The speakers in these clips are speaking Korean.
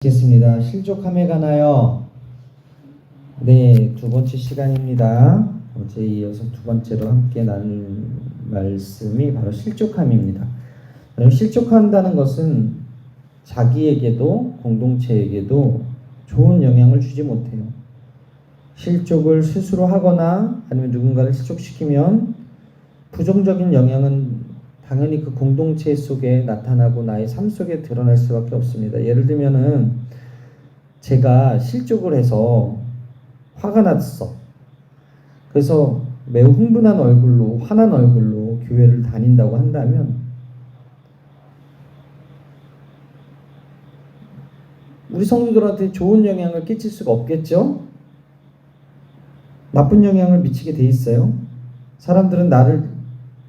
겠습니다. 실족함에 관하여 네, 두 번째 시간입니다. 어제 이어서 두 번째로 함께 나눌 말씀이 바로 실족함입니다. 실족한다는 것은 자기에게도 공동체에게도 좋은 영향을 주지 못해요. 실족을 스스로 하거나 아니면 누군가를 실족시키면 부정적인 영향은 당연히 그 공동체 속에 나타나고 나의 삶 속에 드러날 수밖에 없습니다. 예를 들면은 제가 실족을 해서 화가 났어. 그래서 매우 흥분한 얼굴로, 화난 얼굴로 교회를 다닌다고 한다면 우리 성도들한테 좋은 영향을 끼칠 수가 없겠죠? 나쁜 영향을 미치게 돼 있어요. 사람들은 나를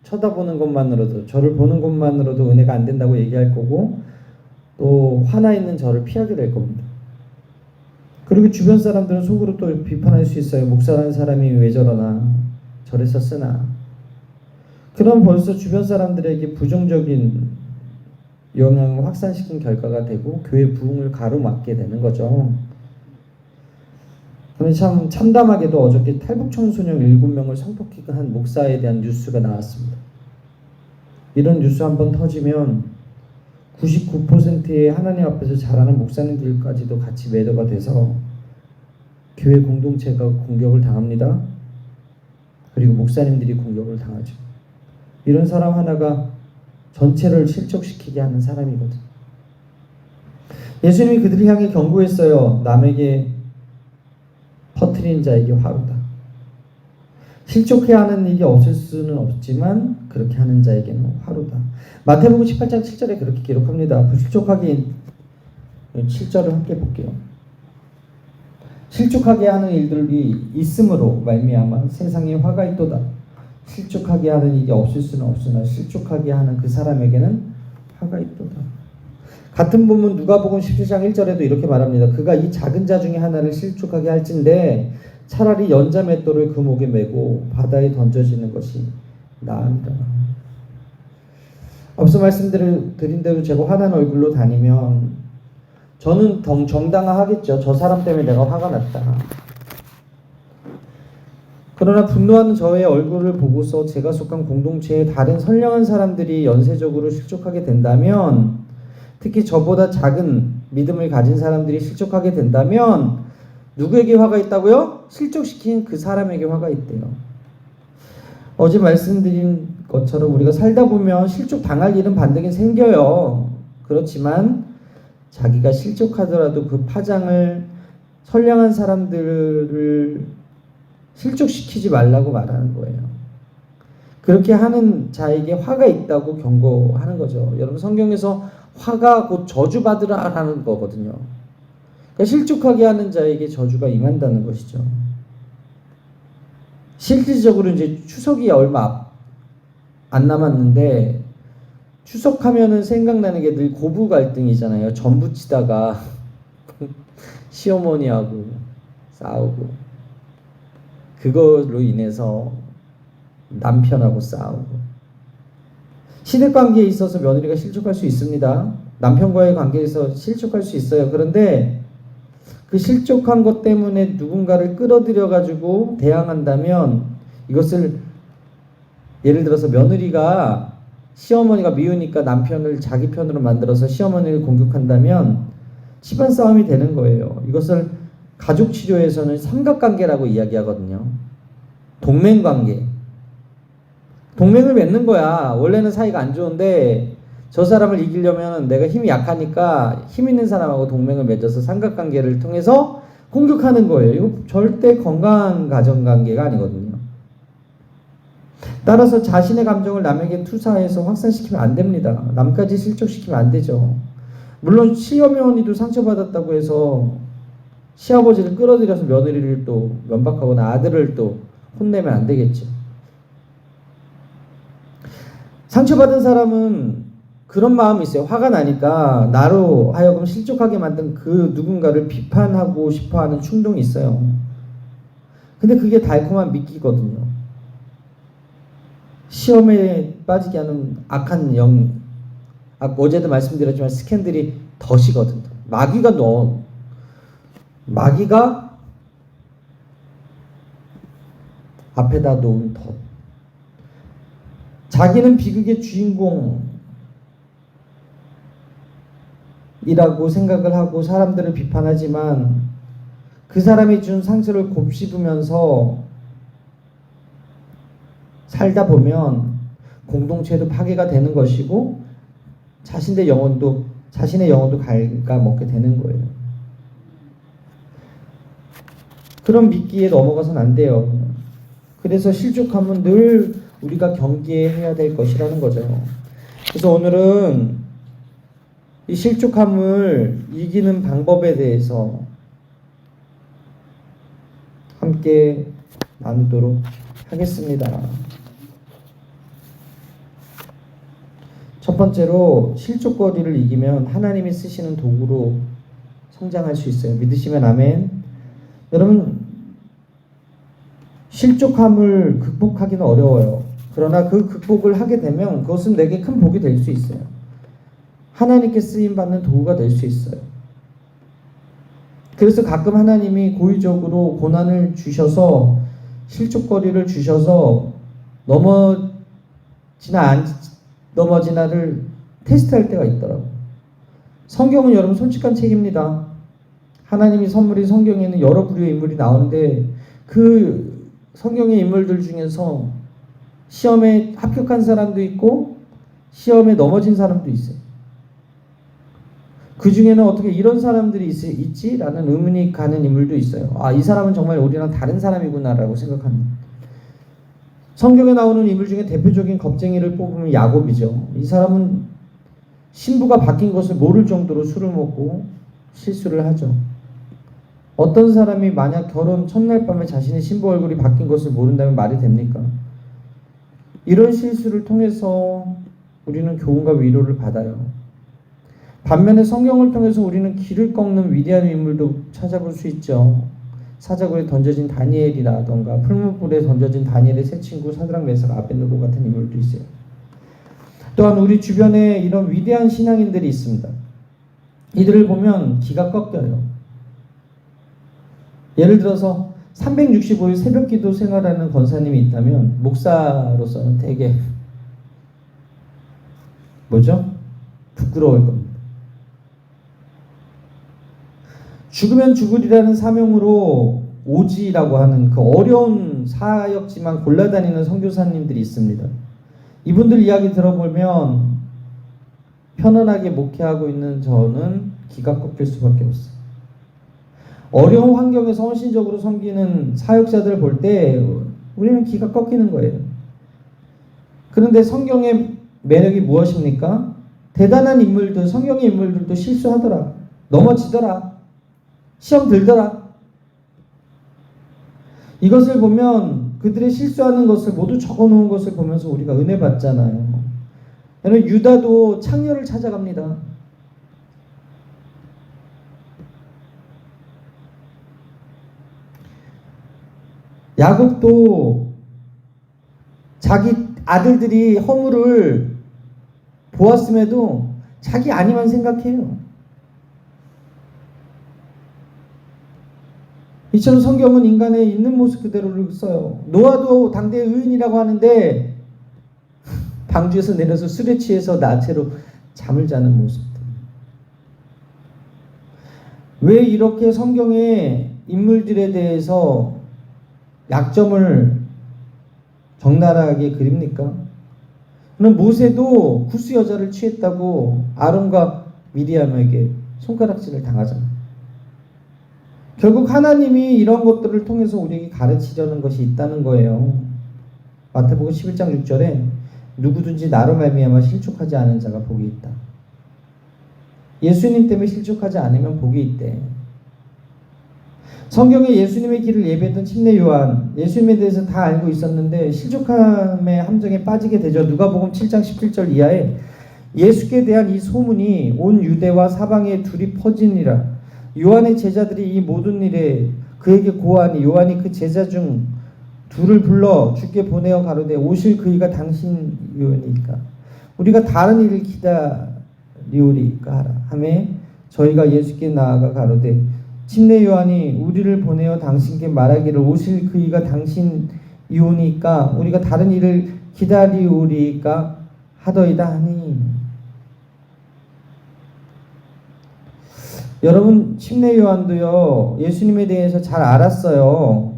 쳐다보는 것만으로도, 저를 보는 것만으로도 은혜가 안 된다고 얘기할 거고, 또 화나 있는 저를 피하게 될 겁니다. 그리고 주변 사람들은 속으로 또 비판할 수 있어요. 목사라는 사람이 왜 저러나, 저랬었으나. 그럼 벌써 주변 사람들에게 부정적인 영향을 확산시킨 결과가 되고 교회 부흥을 가로막게 되는 거죠. 그럼 참 참담하게도 어저께 탈북 청소년 7명을 성폭행한 목사에 대한 뉴스가 나왔습니다. 이런 뉴스 한번 터지면 99%의 하나님 앞에서 자라는 목사님들까지도 같이 매도가 돼서 교회 공동체가 공격을 당합니다. 그리고 목사님들이 공격을 당하죠. 이런 사람 하나가 전체를 실족시키게 하는 사람이거든요. 예수님이 그들을 향해 경고했어요. 남에게 퍼뜨린 자에게 화로다. 실족해야 하는 일이 없을 수는 없지만 그렇게 하는 자에게는 화로다. 마태복음 18장 7절에 그렇게 기록합니다. 불실족하게 7절을 함께 볼게요. 실족하게 하는 일들이 있음으로 말미암아 세상에 화가 있도다. 실족하게 하는 일이 없을 수는 없으나 실족하게 하는 그 사람에게는 화가 있도다. 같은 본문 누가복음 17장 1절에도 이렇게 말합니다. 그가 이 작은 자 중에 하나를 실족하게 할진대 차라리 연자 맷돌을 그 목에 메고 바다에 던져지는 것이 나으리라. 앞서 말씀드린 대로 제가 화난 얼굴로 다니면 저는 정당화하겠죠. 저 사람 때문에 내가 화가 났다. 그러나 분노하는 저의 얼굴을 보고서 제가 속한 공동체의 다른 선량한 사람들이 연쇄적으로 실족하게 된다면, 특히 저보다 작은 믿음을 가진 사람들이 실족하게 된다면 누구에게 화가 있다고요? 실족시킨 그 사람에게 화가 있대요. 어제 말씀드린 것처럼 우리가 살다 보면 실족 당할 일은 반드시 생겨요. 그렇지만 자기가 실족하더라도 그 파장을 선량한 사람들을 실족시키지 말라고 말하는 거예요. 그렇게 하는 자에게 화가 있다고 경고하는 거죠. 여러분, 성경에서 화가 곧 저주받으라라는 거거든요. 그러니까 실족하게 하는 자에게 저주가 임한다는 것이죠. 실질적으로 이제 추석이 얼마 안 남았는데, 추석하면은 생각나는 게 늘 고부 갈등이잖아요. 전 부치다가 시어머니하고 싸우고, 그걸로 인해서 남편하고 싸우고. 시댁관계에 있어서 며느리가 실족할 수 있습니다. 남편과의 관계에서 실족할 수 있어요. 그런데 그 실족한 것 때문에 누군가를 끌어들여 가지고 대항한다면, 이것을 예를 들어서 며느리가 시어머니가 미우니까 남편을 자기 편으로 만들어서 시어머니를 공격한다면 집안 싸움이 되는 거예요. 이것을 가족 치료에서는 삼각관계라고 이야기하거든요. 동맹관계. 동맹을 맺는 거야. 원래는 사이가 안 좋은데 저 사람을 이기려면 내가 힘이 약하니까 힘 있는 사람하고 동맹을 맺어서 삼각관계를 통해서 공격하는 거예요. 이거 절대 건강한 가정관계가 아니거든요. 따라서 자신의 감정을 남에게 투사해서 확산시키면 안 됩니다. 남까지 실족시키면 안 되죠. 물론 시어머니도 상처받았다고 해서 시아버지를 끌어들여서 며느리를 또 면박하거나 아들을 또 혼내면 안 되겠죠. 상처받은 사람은 그런 마음이 있어요. 화가 나니까 나로 하여금 실족하게 만든 그 누군가를 비판하고 싶어하는 충동이 있어요. 근데 그게 달콤한 미끼거든요. 시험에 빠지게 하는 악한 어제도 말씀드렸지만 스캔들이 덫이거든요. 마귀가 앞에다 놓은 덫. 자기는 비극의 주인공이라고 생각을 하고 사람들을 비판하지만 그 사람이 준 상처를 곱씹으면서 살다 보면 공동체도 파괴가 되는 것이고 자신의 영혼도 갉아먹게 되는 거예요. 그런 미끼에 넘어가서는 안 돼요. 그래서 실족함은 늘 우리가 경계해야 될 것이라는 거죠. 그래서 오늘은 이 실족함을 이기는 방법에 대해서 함께 나누도록 하겠습니다. 첫 번째로 실족거리를 이기면 하나님이 쓰시는 도구로 성장할 수 있어요. 믿으시면 아멘. 여러분, 실족함을 극복하기는 어려워요. 그러나 그 극복을 하게 되면 그것은 내게 큰 복이 될 수 있어요. 하나님께 쓰임받는 도구가 될 수 있어요. 그래서 가끔 하나님이 고의적으로 고난을 주셔서 실족거리를 주셔서 넘어지나를 테스트할 때가 있더라고요. 성경은 여러분 솔직한 책입니다. 하나님이 선물인 성경에는 여러 부류의 인물이 나오는데 그 성경의 인물들 중에서 시험에 합격한 사람도 있고 시험에 넘어진 사람도 있어요. 그 중에는 어떻게 이런 사람들이 있지라는 의문이 가는 인물도 있어요. 아, 이 사람은 정말 우리랑 다른 사람이구나라고 생각합니다. 성경에 나오는 인물 중에 대표적인 겁쟁이를 뽑으면 야곱이죠. 이 사람은 신부가 바뀐 것을 모를 정도로 술을 먹고 실수를 하죠. 어떤 사람이 만약 결혼 첫날 밤에 자신의 신부 얼굴이 바뀐 것을 모른다면 말이 됩니까? 이런 실수를 통해서 우리는 교훈과 위로를 받아요. 반면에 성경을 통해서 우리는 길을 꺾는 위대한 인물도 찾아볼 수 있죠. 사자굴에 던져진 다니엘이라던가 풀무불에 던져진 다니엘의 세 친구 사드락 메삭 아벳느고 같은 인물도 있어요. 또한 우리 주변에 이런 위대한 신앙인들이 있습니다. 이들을 보면 기가 꺾여요. 예를 들어서 365일 새벽기도 생활하는 권사님이 있다면 목사로서는 되게 부끄러울 겁니다. 죽으면 죽으리라는 사명으로 오지라고 하는 그 어려운 사역지만 골라다니는 선교사님들이 있습니다. 이분들 이야기 들어보면 편안하게 목회하고 있는 저는 기가 꺾일 수밖에 없어요. 어려운 환경에서 헌신적으로 섬기는 사역자들을 볼 때 우리는 기가 꺾이는 거예요. 그런데 성경의 매력이 무엇입니까? 대단한 인물들, 성경의 인물들도 실수하더라. 넘어지더라. 시험 들더라. 이것을 보면 그들의 실수하는 것을 모두 적어놓은 것을 보면서 우리가 은혜 받잖아요. 여러분, 유다도 창녀를 찾아갑니다. 야곱도 자기 아들들이 허물을 보았음에도 자기 아니만 생각해요. 이처럼 성경은 인간의 있는 모습 그대로를 써요. 노아도 당대의 의인이라고 하는데 방주에서 내려서 술에 취해서 나체로 잠을 자는 모습들. 왜 이렇게 성경의 인물들에 대해서 약점을 적나라하게 그립니까? 그럼 모세도 구스 여자를 취했다고 아론과 미리암에게 손가락질을 당하잖아요. 결국 하나님이 이런 것들을 통해서 우리에게 가르치려는 것이 있다는 거예요. 마태복음 11장 6절에 누구든지 나로 말미암아 실족하지 않은 자가 복이 있다. 예수님 때문에 실족하지 않으면 복이 있대. 성경에 예수님의 길을 예배했던 침례 요한, 예수님에 대해서 다 알고 있었는데 실족함의 함정에 빠지게 되죠. 누가복음 7장 17절 이하에 예수께 대한 이 소문이 온 유대와 사방에 둘이 퍼지니라. 요한의 제자들이 이 모든 일에 그에게 고하니 요한이 그 제자 중 둘을 불러 주께 보내어 가로되 오실 그이가 당신이오니까 우리가 다른 일을 기다리오리까 하라 하매 저희가 예수께 나아가 가로되 침례 요한이 우리를 보내어 당신께 말하기를 오실 그이가 당신이오니까 우리가 다른 이를 기다리오리까 하더이다 하니. 여러분, 침례 요한도요 예수님에 대해서 잘 알았어요.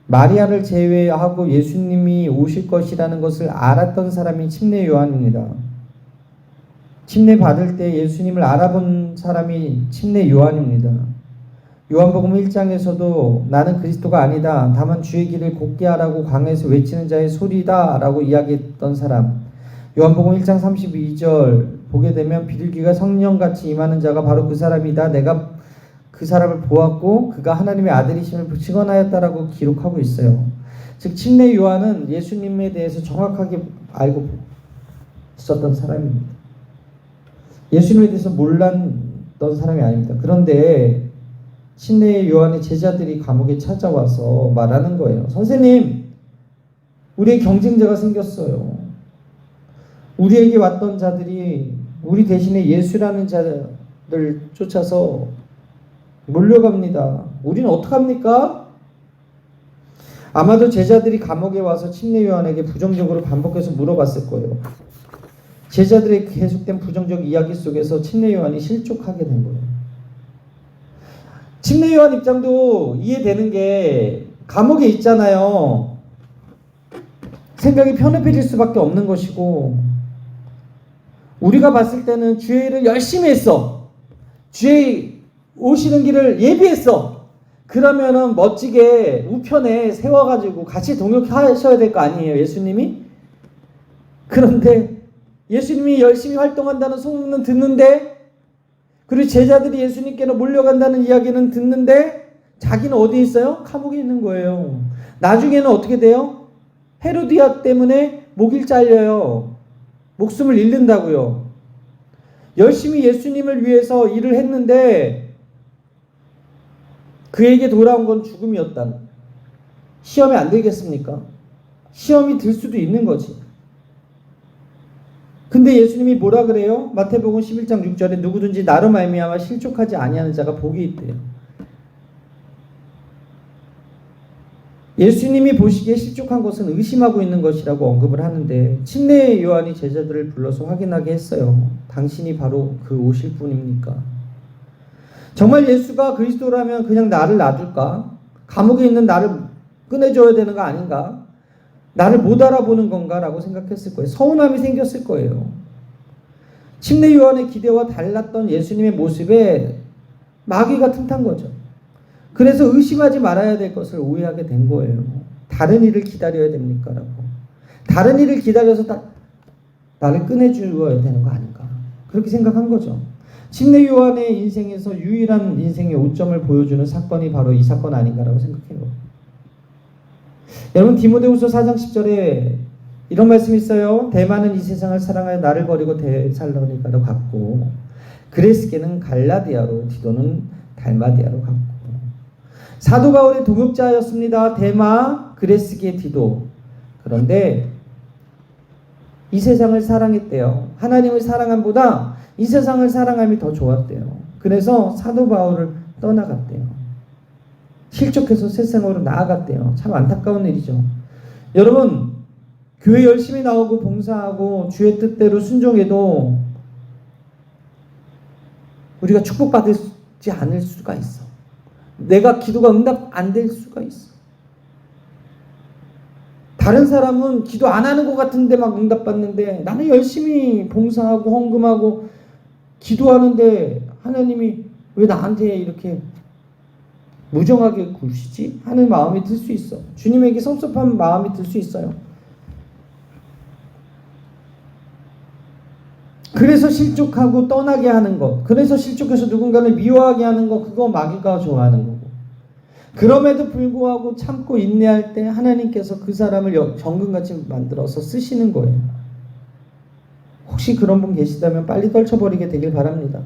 마리아를 제외하고 예수님이 오실 것이라는 것을 알았던 사람이 침례 요한입니다. 침례 받을 때 예수님을 알아본 사람이 침례 요한입니다. 요한복음 1장에서도 나는 그리스도가 아니다. 다만 주의 길을 곧게 하라고 광야에서 외치는 자의 소리다 라고 이야기했던 사람. 요한복음 1장 32절 보게 되면 비둘기가 성령같이 임하는 자가 바로 그 사람이다. 내가 그 사람을 보았고 그가 하나님의 아들이심을 증언하였다라고 기록하고 있어요. 즉 침례 요한은 예수님에 대해서 정확하게 알고 있었던 사람입니다. 예수님에 대해서 몰랐던 사람이 아닙니다. 그런데 침례 요한의 제자들이 감옥에 찾아와서 말하는 거예요. 선생님, 우리의 경쟁자가 생겼어요. 우리에게 왔던 자들이 우리 대신에 예수라는 자를 쫓아서 몰려갑니다. 우리는 어떡합니까? 아마도 제자들이 감옥에 와서 침례 요한에게 부정적으로 반복해서 물어봤을 거예요. 제자들의 계속된 부정적 이야기 속에서 침례 요한이 실족하게 된 거예요. 침례 요한 입장도 이해되는 게 감옥에 있잖아요. 생각이 편협해질 수밖에 없는 것이고, 우리가 봤을 때는 주의 일을 열심히 했어. 주의 오시는 길을 예비했어. 그러면은 멋지게 우편에 세워가지고 같이 동역하셔야 될 거 아니에요, 예수님이? 그런데 예수님이 열심히 활동한다는 소문은 듣는데, 그리고 제자들이 예수님께로 몰려간다는 이야기는 듣는데, 자기는 어디 있어요? 감옥에 있는 거예요. 나중에는 어떻게 돼요? 헤로디아 때문에 목일 잘려요. 목숨을 잃는다고요. 열심히 예수님을 위해서 일을 했는데 그에게 돌아온 건 죽음이었다는. 시험에 안 들겠습니까? 시험이 들 수도 있는 거지. 근데 예수님이 뭐라 그래요? 마태복음 11장 6절에 누구든지 나로 말미암아 실족하지 아니하는 자가 복이 있대요. 예수님이 보시기에 실족한 것은 의심하고 있는 것이라고 언급을 하는데, 침례 요한이 제자들을 불러서 확인하게 했어요. 당신이 바로 그 오실 분입니까? 정말 예수가 그리스도라면 그냥 나를 놔둘까? 감옥에 있는 나를 꺼내줘야 되는 거 아닌가? 나를 못 알아보는 건가? 라고 생각했을 거예요. 서운함이 생겼을 거예요. 침례 요한의 기대와 달랐던 예수님의 모습에 마귀가 틈탄 거죠. 그래서 의심하지 말아야 될 것을 오해하게 된 거예요. 다른 일을 기다려야 됩니까? 라고. 다른 일을 기다려서 나를 꺼내주어야 되는 거 아닌가? 그렇게 생각한 거죠. 침례 요한의 인생에서 유일한 인생의 오점을 보여주는 사건이 바로 이 사건 아닌가라고 생각해요. 여러분, 디모데후서 4장 10절에 이런 말씀이 있어요. 대만은 이 세상을 사랑하여 나를 버리고 데살로니가로 갔고, 그레스게는 갈라디아로, 디도는 달마디아로 갔고. 사도 바울의 동역자였습니다. 데마, 그레스게, 디도. 그런데 이 세상을 사랑했대요. 하나님을 사랑함보다 이 세상을 사랑함이 더 좋았대요. 그래서 사도 바울을 떠나갔대요. 실족해서 세상으로 나아갔대요. 참 안타까운 일이죠. 여러분, 교회 열심히 나오고 봉사하고 주의 뜻대로 순종해도 우리가 축복받지 않을 수가 있어. 내가 기도가 응답 안 될 수가 있어. 다른 사람은 기도 안 하는 것 같은데 막 응답받는데, 나는 열심히 봉사하고 헌금하고 기도하는데 하나님이 왜 나한테 이렇게 무정하게 굴시지? 하는 마음이 들 수 있어. 주님에게 섭섭한 마음이 들 수 있어요. 그래서 실족하고 떠나게 하는 것, 그래서 실족해서 누군가를 미워하게 하는 것, 그거 마귀가 좋아하는 거고, 그럼에도 불구하고 참고 인내할 때 하나님께서 그 사람을 정금같이 만들어서 쓰시는 거예요. 혹시 그런 분 계시다면 빨리 떨쳐버리게 되길 바랍니다.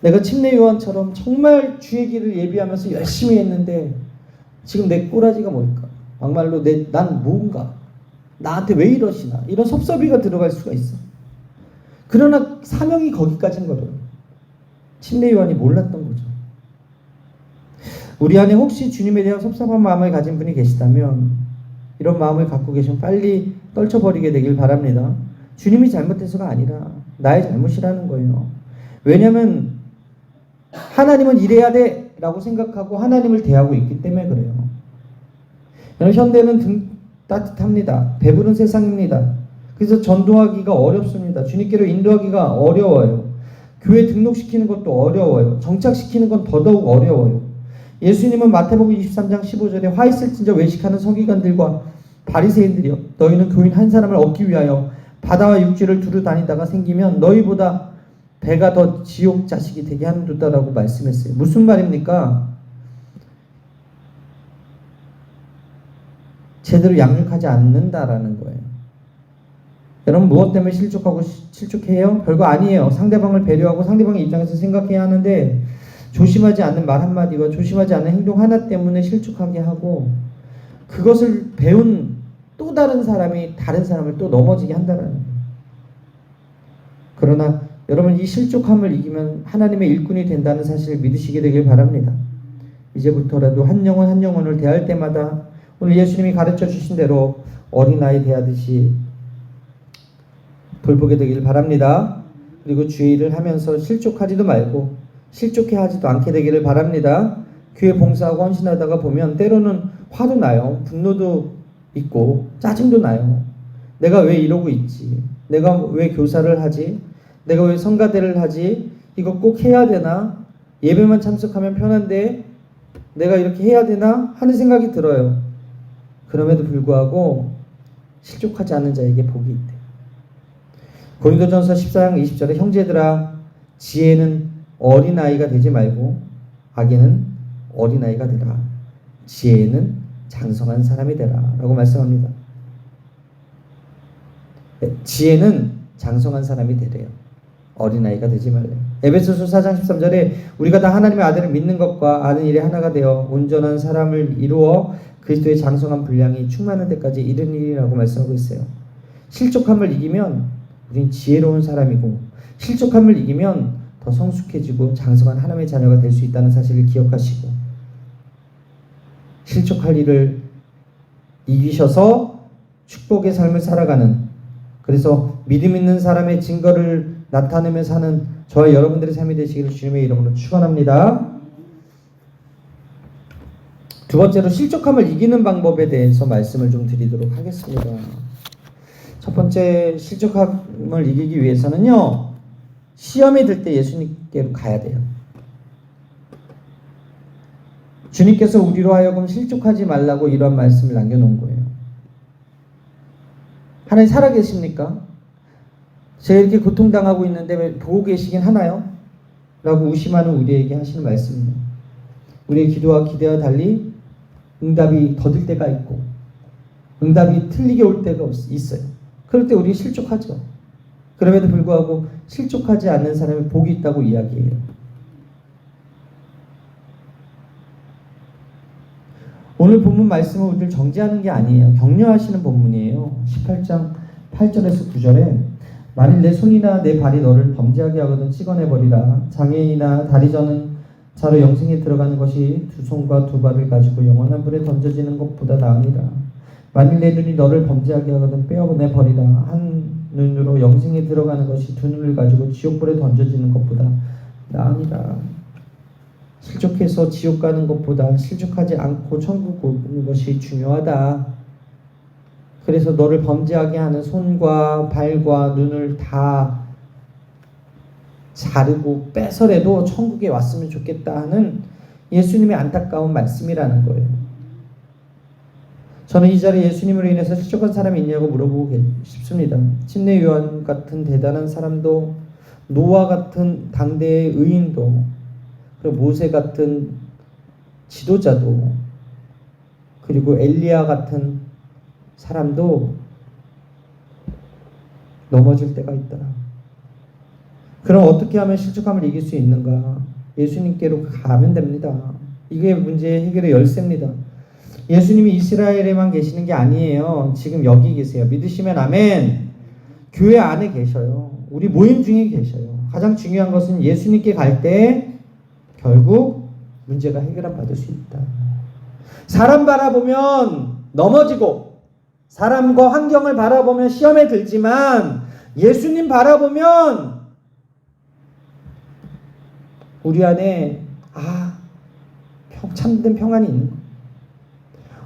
내가 침례 요한처럼 정말 주의 길을 예비하면서 열심히 했는데 지금 내 꼬라지가 뭘까? 막말로 난 뭔가? 나한테 왜 이러시나? 이런 섭섭이가 들어갈 수가 있어. 그러나 사명이 거기까지인 거예요. 침례 요한이 몰랐던 거죠. 우리 안에 혹시 주님에 대한 섭섭한 마음을 가진 분이 계시다면 이런 마음을 갖고 계시면 빨리 떨쳐버리게 되길 바랍니다. 주님이 잘못해서가 아니라 나의 잘못이라는 거예요. 왜냐하면 하나님은 이래야 돼 라고 생각하고 하나님을 대하고 있기 때문에 그래요. 여러분, 현대는 등 따뜻합니다. 배부른 세상입니다. 그래서 전도하기가 어렵습니다. 주님께로 인도하기가 어려워요. 교회 등록시키는 것도 어려워요. 정착시키는 건 더더욱 어려워요. 예수님은 마태복음 23장 15절에 화 있을진저 외식하는 서기관들과 바리새인들이여, 너희는 교인 한 사람을 얻기 위하여 바다와 육지를 두루 다니다가 생기면 너희보다 배가 더 지옥 자식이 되게 하는도다라고 말씀했어요. 무슨 말입니까? 제대로 양육하지 않는다라는 거예요. 여러분, 무엇 때문에 실족해요? 별거 아니에요. 상대방을 배려하고 상대방의 입장에서 생각해야 하는데 조심하지 않는 말 한마디와 조심하지 않는 행동 하나 때문에 실족하게 하고 그것을 배운 또 다른 사람이 다른 사람을 또 넘어지게 한다는 거예요. 그러나 여러분, 이 실족함을 이기면 하나님의 일꾼이 된다는 사실을 믿으시게 되길 바랍니다. 이제부터라도 한 영혼 한 영혼을 대할 때마다 오늘 예수님이 가르쳐 주신 대로 어린아이 대하듯이 돌보게 되길 바랍니다. 그리고 주의 일을 하면서 실족하지도 말고 실족해 하지도 않게 되기를 바랍니다. 교회 봉사하고 헌신하다가 보면 때로는 화도 나요. 분노도 있고 짜증도 나요. 내가 왜 이러고 있지? 내가 왜 교사를 하지? 내가 왜 성가대를 하지? 이거 꼭 해야 되나? 예배만 참석하면 편한데 내가 이렇게 해야 되나? 하는 생각이 들어요. 그럼에도 불구하고 실족하지 않는 자에게 복이 있대. 고린도전서 14장 20절에 형제들아, 지혜는 어린아이가 되지 말고 악에는 어린아이가 되라. 지혜는 장성한 사람이 되라 라고 말씀합니다. 지혜는 장성한 사람이 되래요. 어린아이가 되지 말래요. 에베소서 4장 13절에 우리가 다 하나님의 아들을 믿는 것과 아는 일에 하나가 되어 온전한 사람을 이루어 그리스도의 장성한 분량이 충만한 데까지 이르는 일이라고 말씀하고 있어요. 실족함을 이기면 우린 지혜로운 사람이고 실족함을 이기면 더 성숙해지고 장성한 하나님의 자녀가 될 수 있다는 사실을 기억하시고 실족할 일을 이기셔서 축복의 삶을 살아가는, 그래서 믿음 있는 사람의 증거를 나타내며 사는 저와 여러분들의 삶이 되시기를 주님의 이름으로 축원합니다. 두 번째로 실족함을 이기는 방법에 대해서 말씀을 좀 드리도록 하겠습니다. 첫 번째, 실족함을 이기기 위해서는요, 시험이 들 때 예수님께로 가야 돼요. 주님께서 우리로 하여금 실족하지 말라고 이런 말씀을 남겨놓은 거예요. 하나님 살아계십니까? 제가 이렇게 고통당하고 있는데 왜 보고 계시긴 하나요? 라고 의심하는 우리에게 하시는 말씀입니다. 우리의 기도와 기대와 달리 응답이 더딜 때가 있고 응답이 틀리게 올 때가 있어요. 그럴 때 우리 실족하죠. 그럼에도 불구하고 실족하지 않는 사람이 복이 있다고 이야기해요. 오늘 본문 말씀을 우리를 정죄하는 게 아니에요. 격려하시는 본문이에요. 18장 8절에서 9절에 만일 내 손이나 내 발이 너를 범죄하게 하거든 찍어내버리라. 장애인이나 다리 저는 자로 영생에 들어가는 것이 두 손과 두 발을 가지고 영원한 불에 던져지는 것보다 나으니라. 만일 내 눈이 너를 범죄하게 하거든 빼어내버리라. 한 눈으로 영생에 들어가는 것이 두 눈을 가지고 지옥불에 던져지는 것보다 나으니라. 실족해서 지옥 가는 것보다 실족하지 않고 천국 오는 것이 중요하다. 그래서 너를 범죄하게 하는 손과 발과 눈을 다 자르고 빼서라도 천국에 왔으면 좋겠다 하는 예수님의 안타까운 말씀이라는 거예요. 저는 이 자리에 예수님으로 인해서 실족한 사람이 있냐고 물어보고 싶습니다. 침례 요한 같은 대단한 사람도, 노아 같은 당대의 의인도, 그리고 모세 같은 지도자도, 그리고 엘리야 같은 사람도 넘어질 때가 있더라. 그럼 어떻게 하면 실족함을 이길 수 있는가? 예수님께로 가면 됩니다. 이게 문제의 해결의 열쇠입니다. 예수님이 이스라엘에만 계시는 게 아니에요. 지금 여기 계세요. 믿으시면 아멘. 교회 안에 계셔요. 우리 모임 중에 계셔요. 가장 중요한 것은 예수님께 갈 때 결국 문제가 해결을 받을 수 있다. 사람 바라보면 넘어지고 사람과 환경을 바라보면 시험에 들지만 예수님 바라보면 우리 안에 참된 평안이 있는 거예요.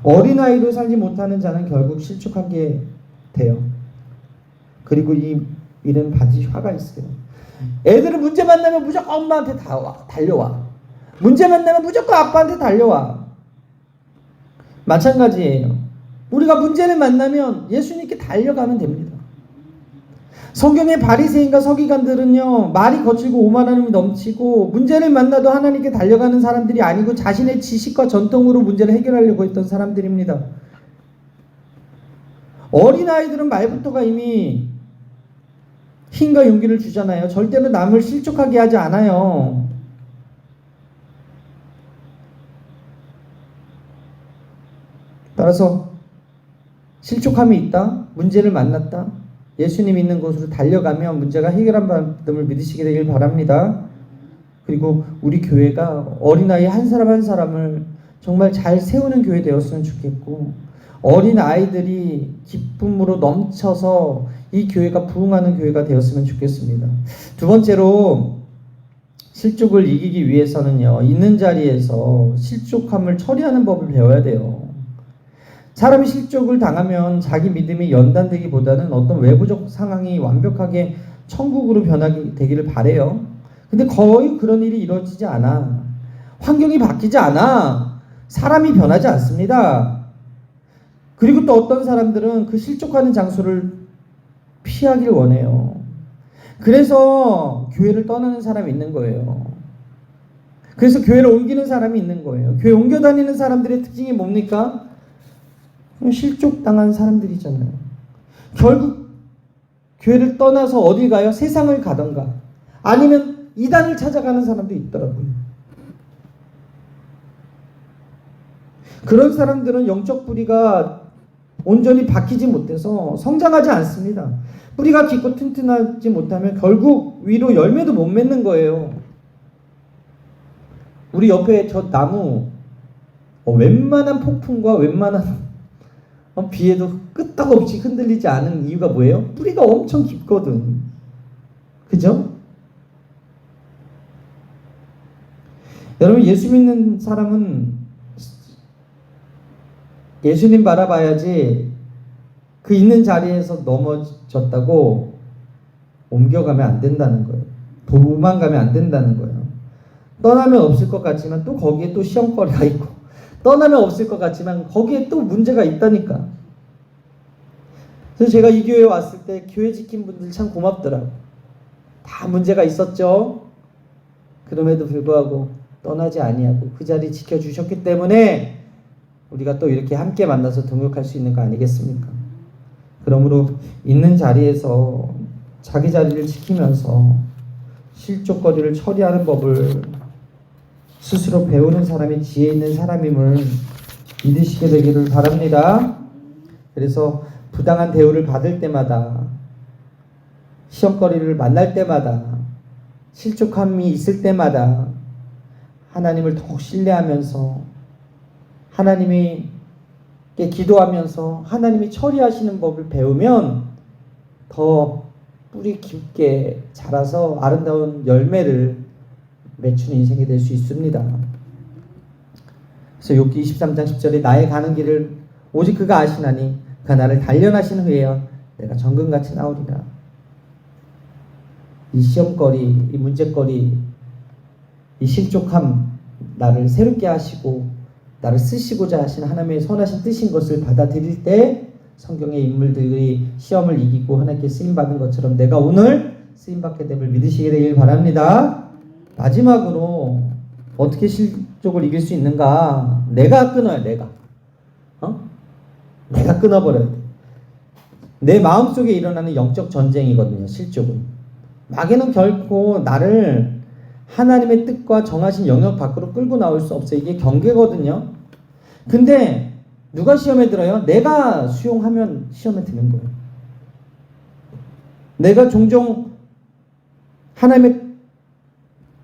어린아이로 살지 못하는 자는 결국 실족하게 돼요. 그리고 이 일은 반드시 화가 있어요. 애들은 문제 만나면 무조건 엄마한테 달려와. 문제 만나면 무조건 아빠한테 달려와. 마찬가지예요. 우리가 문제를 만나면 예수님께 달려가면 됩니다. 성경의 바리새인과 서기관들은요, 말이 거칠고 오만함이 넘치고 문제를 만나도 하나님께 달려가는 사람들이 아니고 자신의 지식과 전통으로 문제를 해결하려고 했던 사람들입니다. 어린아이들은 말부터가 이미 힘과 용기를 주잖아요. 절대로 남을 실족하게 하지 않아요. 따라서 실족함이 있다, 문제를 만났다, 예수님 있는 곳으로 달려가면 문제가 해결함을 믿으시게 되길 바랍니다. 그리고 우리 교회가 어린아이 한 사람 한 사람을 정말 잘 세우는 교회 되었으면 좋겠고, 어린아이들이 기쁨으로 넘쳐서 이 교회가 부흥하는 교회가 되었으면 좋겠습니다. 두 번째로, 실족을 이기기 위해서는요, 있는 자리에서 실족함을 처리하는 법을 배워야 돼요. 사람이 실족을 당하면 자기 믿음이 연단되기보다는 어떤 외부적 상황이 완벽하게 천국으로 변하게 되기를 바래요. 근데 거의 그런 일이 이루어지지 않아. 환경이 바뀌지 않아. 사람이 변하지 않습니다. 그리고 또 어떤 사람들은 그 실족하는 장소를 피하길 원해요. 그래서 교회를 떠나는 사람이 있는 거예요. 그래서 교회를 옮기는 사람이 있는 거예요. 교회 옮겨 다니는 사람들의 특징이 뭡니까? 실족당한 사람들이잖아요. 결국 교회를 떠나서 어디 가요? 세상을 가던가 아니면 이단을 찾아가는 사람도 있더라고요. 그런 사람들은 영적 뿌리가 온전히 박히지 못해서 성장하지 않습니다. 뿌리가 깊고 튼튼하지 못하면 결국 위로 열매도 못 맺는 거예요. 우리 옆에 저 나무 웬만한 폭풍과 웬만한 비에도 끄떡없이 흔들리지 않은 이유가 뭐예요? 뿌리가 엄청 깊거든. 그죠? 여러분, 예수 믿는 사람은 예수님 바라봐야지 그 있는 자리에서 넘어졌다고 옮겨가면 안 된다는 거예요. 도망가면 안 된다는 거예요. 떠나면 없을 것 같지만 또 거기에 또 시험거리가 있고, 떠나면 없을 것 같지만 거기에 또 문제가 있다니까. 그래서 제가 이 교회에 왔을 때 교회 지킨 분들 참 고맙더라고. 다 문제가 있었죠. 그럼에도 불구하고 떠나지 아니하고 그 자리 지켜주셨기 때문에 우리가 또 이렇게 함께 만나서 동역할 수 있는 거 아니겠습니까? 그러므로 있는 자리에서 자기 자리를 지키면서 실족거리를 처리하는 법을 스스로 배우는 사람이 지혜 있는 사람임을 믿으시게 되기를 바랍니다. 그래서 부당한 대우를 받을 때마다, 시험거리를 만날 때마다, 실족함이 있을 때마다 하나님을 더욱 신뢰하면서 하나님께 기도하면서 하나님이 처리하시는 법을 배우면 더 뿌리 깊게 자라서 아름다운 열매를 맺추는 인생이 될 수 있습니다. 그래서 욥기 23장 10절에 나의 가는 길을 오직 그가 아시나니 그가 나를 단련하신 후에야 내가 정금같이 나오리라. 이 시험거리, 이 문제거리, 이 실족함, 나를 새롭게 하시고 나를 쓰시고자 하신 하나님의 선하신 뜻인 것을 받아들일 때 성경의 인물들이 시험을 이기고 하나님께 쓰임받은 것처럼 내가 오늘 쓰임받게 됨을 믿으시게 되길 바랍니다. 마지막으로 어떻게 실족을 이길 수 있는가? 내가 끊어야 돼. 내가 끊어버려야 돼. 내 마음속에 일어나는 영적 전쟁이거든요. 실족은. 마귀는 결코 나를 하나님의 뜻과 정하신 영역 밖으로 끌고 나올 수 없어요. 이게 경계거든요. 근데 누가 시험에 들어요? 내가 수용하면 시험에 드는 거예요. 내가 종종 하나님의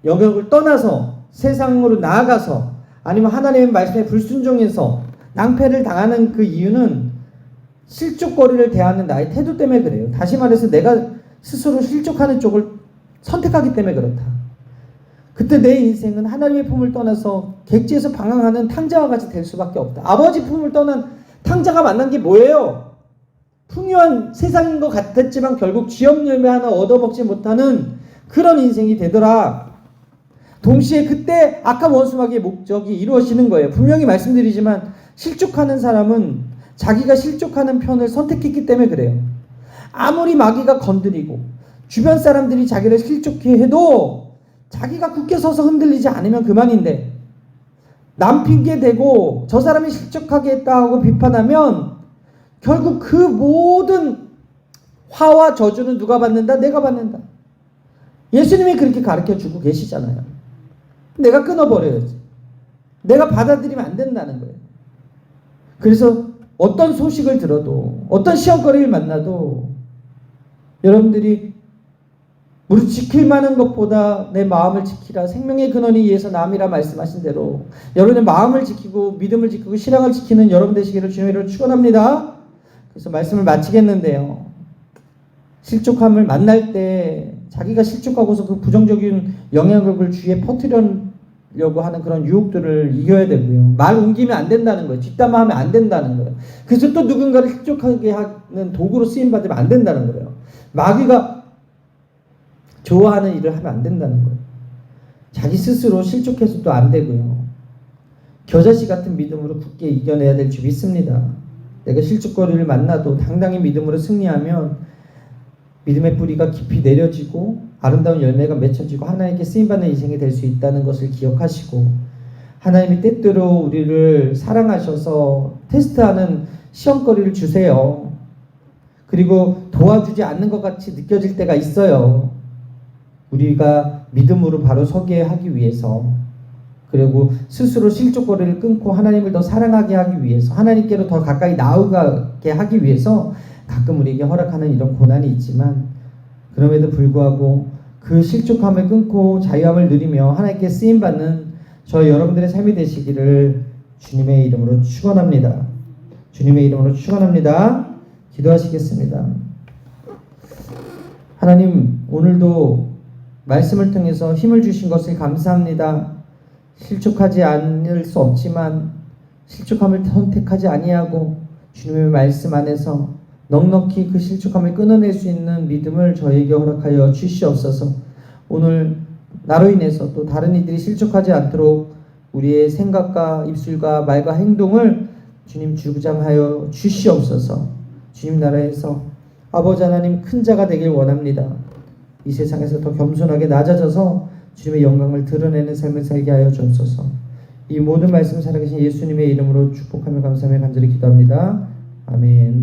영역을 떠나서 세상으로 나아가서 아니면 하나님의 말씀에 불순종해서 낭패를 당하는 그 이유는 실족거리를 대하는 나의 태도 때문에 그래요. 다시 말해서 내가 스스로 실족하는 쪽을 선택하기 때문에 그렇다. 그때 내 인생은 하나님의 품을 떠나서 객지에서 방황하는 탕자와 같이 될 수밖에 없다. 아버지 품을 떠난 탕자가 만난 게 뭐예요? 풍요한 세상인 것 같았지만 결국 지업 열매 하나 얻어먹지 못하는 그런 인생이 되더라. 동시에 그때 악한 원수마귀의 목적이 이루어지는 거예요. 분명히 말씀드리지만 실족하는 사람은 자기가 실족하는 편을 선택했기 때문에 그래요. 아무리 마귀가 건드리고 주변 사람들이 자기를 실족해 해도 자기가 굳게 서서 흔들리지 않으면 그만인데, 남 핑계 대고 저 사람이 실족하게 했다 하고 비판하면 결국 그 모든 화와 저주는 누가 받는다? 내가 받는다. 예수님이 그렇게 가르쳐주고 계시잖아요. 내가 끊어버려야지. 내가 받아들이면 안 된다는 거예요. 그래서 어떤 소식을 들어도 어떤 시험거리를 만나도 여러분들이 무릇 지킬 만한 것보다 내 마음을 지키라. 생명의 근원이 이에서 남이라 말씀하신 대로 여러분의 마음을 지키고 믿음을 지키고 신앙을 지키는 여러분 되시기를 주님의 이름으로 축원합니다. 그래서 말씀을 마치겠는데요. 실족함을 만날 때 자기가 실족하고서 그 부정적인 영향력을 주위에 퍼뜨리려고 하는 그런 유혹들을 이겨야 되고요. 말 옮기면 안 된다는 거예요. 뒷담화하면 안 된다는 거예요. 그래서 또 누군가를 실족하게 하는 도구로 쓰임받으면 안 된다는 거예요. 마귀가 좋아하는 일을 하면 안 된다는 거예요. 자기 스스로 실족해서도 안 되고요. 겨자씨 같은 믿음으로 굳게 이겨내야 될 줄 믿습니다. 내가 실족거리를 만나도 당당히 믿음으로 승리하면 믿음의 뿌리가 깊이 내려지고 아름다운 열매가 맺혀지고 하나님께 쓰임받는 인생이 될 수 있다는 것을 기억하시고, 하나님이 때때로 우리를 사랑하셔서 테스트하는 시험거리를 주세요. 그리고 도와주지 않는 것 같이 느껴질 때가 있어요. 우리가 믿음으로 바로 서게 하기 위해서, 그리고 스스로 실족거리를 끊고 하나님을 더 사랑하게 하기 위해서, 하나님께로 더 가까이 나아가게 하기 위해서 가끔 우리에게 허락하는 이런 고난이 있지만, 그럼에도 불구하고 그 실족함을 끊고 자유함을 누리며 하나님께 쓰임받는 저 여러분들의 삶이 되시기를 주님의 이름으로 축원합니다. 주님의 이름으로 축원합니다. 기도하시겠습니다. 하나님, 오늘도 말씀을 통해서 힘을 주신 것을 감사합니다. 실족하지 않을 수 없지만 실족함을 선택하지 아니하고 주님의 말씀 안에서 넉넉히 그 실족함을 끊어낼 수 있는 믿음을 저에게 허락하여 주시옵소서. 오늘 나로 인해서 또 다른 이들이 실족하지 않도록 우리의 생각과 입술과 말과 행동을 주님 주구장하여 주시옵소서. 주님 나라에서 아버지 하나님 큰 자가 되길 원합니다. 이 세상에서 더 겸손하게 낮아져서 주님의 영광을 드러내는 삶을 살게 하여 주옵소서. 이 모든 말씀을 살아계신 예수님의 이름으로 축복하며 감사하며 간절히 기도합니다. 아멘.